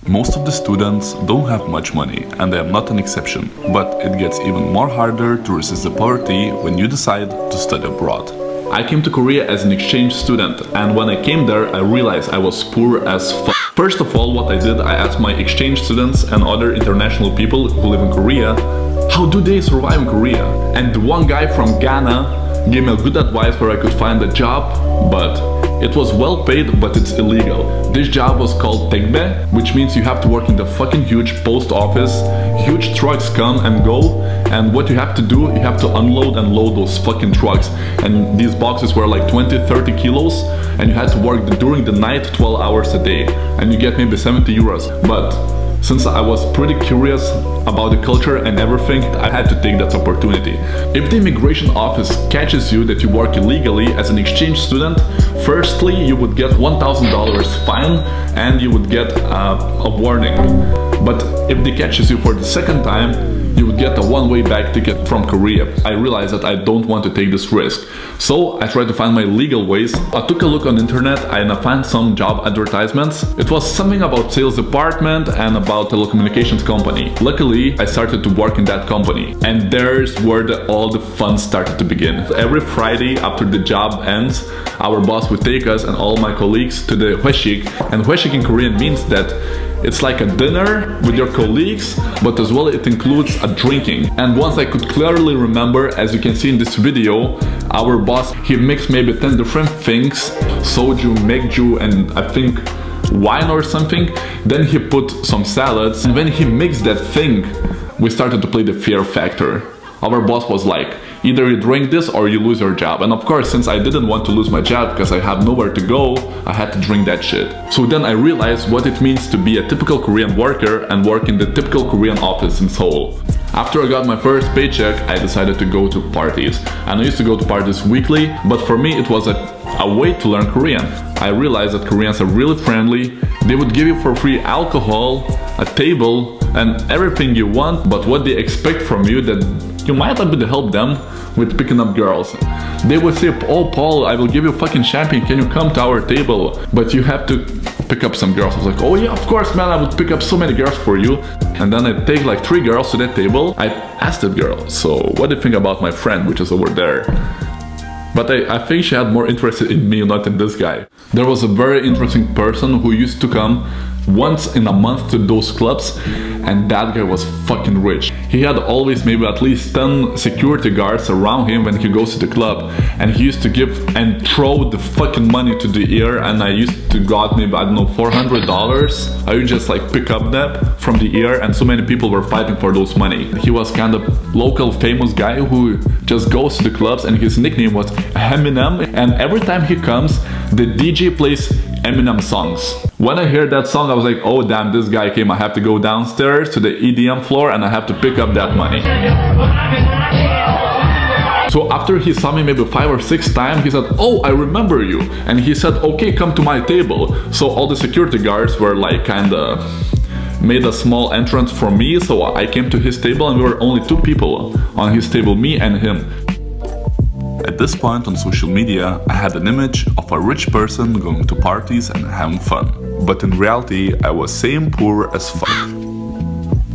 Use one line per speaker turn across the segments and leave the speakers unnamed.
Most of the students don't have much money, and I am not an exception, but it gets even more harder to resist the poverty when you decide to study abroad. I came to Korea as an exchange student, and when I came there, I realized I was poor as fuck. First of all, what I did, I asked my exchange students and other international people who live in Korea, how do they survive in Korea? And one guy from Ghana gave me a good advice where I could find a job, but it was well paid, but it's illegal. This job was called tekbe, which means you have to work in the fucking huge post office. Huge trucks come and go, and what you have to do, you have to unload and load those fucking trucks. And these boxes were like 20-30 kilos, and you had to work during the night 12 hours a day, and you get maybe 70 euros. But since I was pretty curious about the culture and everything, I had to take that opportunity. If the immigration office catches you that you work illegally as an exchange student, firstly you would get $1,000 fine and you would get a warning. But if they catches you for the second time, you would get a one-way back ticket from Korea. I realized that I don't want to take this risk. So I tried to find my legal ways. I took a look on the internet and I found some job advertisements. It was something about sales department and about telecommunications company. Luckily, I started to work in that company. And there's where all the fun started to begin. Every Friday after the job ends, our boss would take us and all my colleagues to the hweshik. And hweshik in Korean means that it's like a dinner with your colleagues, but as well it includes a drinking. And once I could clearly remember, as you can see in this video, our boss, he mixed maybe 10 different things, soju, megju, and I think wine or something. Then he put some salads, and when he mixed that thing, we started to play the fear factor. Our boss was like, either you drink this or you lose your job. And of course, since I didn't want to lose my job because I have nowhere to go, I had to drink that shit. So then I realized what it means to be a typical Korean worker and work in the typical Korean office in Seoul. After I got my first paycheck, I decided to go to parties. And I used to go to parties weekly, but for me it was a way to learn Korean. I realized that Koreans are really friendly. They would give you for free alcohol, a table, and everything you want, but what they expect from you that you might not be able to help them with picking up girls. They would say, oh Paul, I will give you fucking champagne, can you come to our table? But you have to pick up some girls. I was like, oh yeah, of course man, I would pick up so many girls for you. And then I take like 3 girls to that table. I asked that girl, so what do you think about my friend, which is over there? But I think she had more interest in me, not in this guy. There was a very interesting person who used to come once in a month to those clubs, and that guy was fucking rich. He had always maybe at least 10 security guards around him when he goes to the club, and he used to give and throw the fucking money to the air, and I used to got maybe, I don't know, $400. I would just like pick up that from the air, and so many people were fighting for those money. He was kind of local famous guy who just goes to the clubs, and his nickname was Eminem, and every time he comes, the DJ plays Eminem songs. When I heard that song, I was like, oh damn, this guy came. I have to go downstairs to the EDM floor and I have to pick up that money. So after he saw me maybe 5 or 6 times, he said, oh, I remember you. And he said, okay, come to my table. So all the security guards were like kinda made a small entrance for me. So I came to his table and we were only 2 people on his table, me and him. At this point on social media, I had an image of a rich person going to parties and having fun. But in reality, I was same poor as fuck.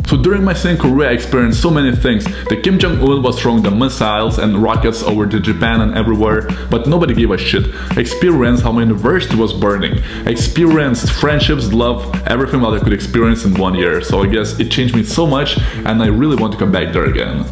So during my stay in Korea, I experienced so many things. The Kim Jong-un was throwing the missiles and rockets over to Japan and everywhere, but nobody gave a shit. Experienced how my university was burning. Experienced friendships, love, everything that I could experience in 1 year. So I guess it changed me so much and I really want to come back there again.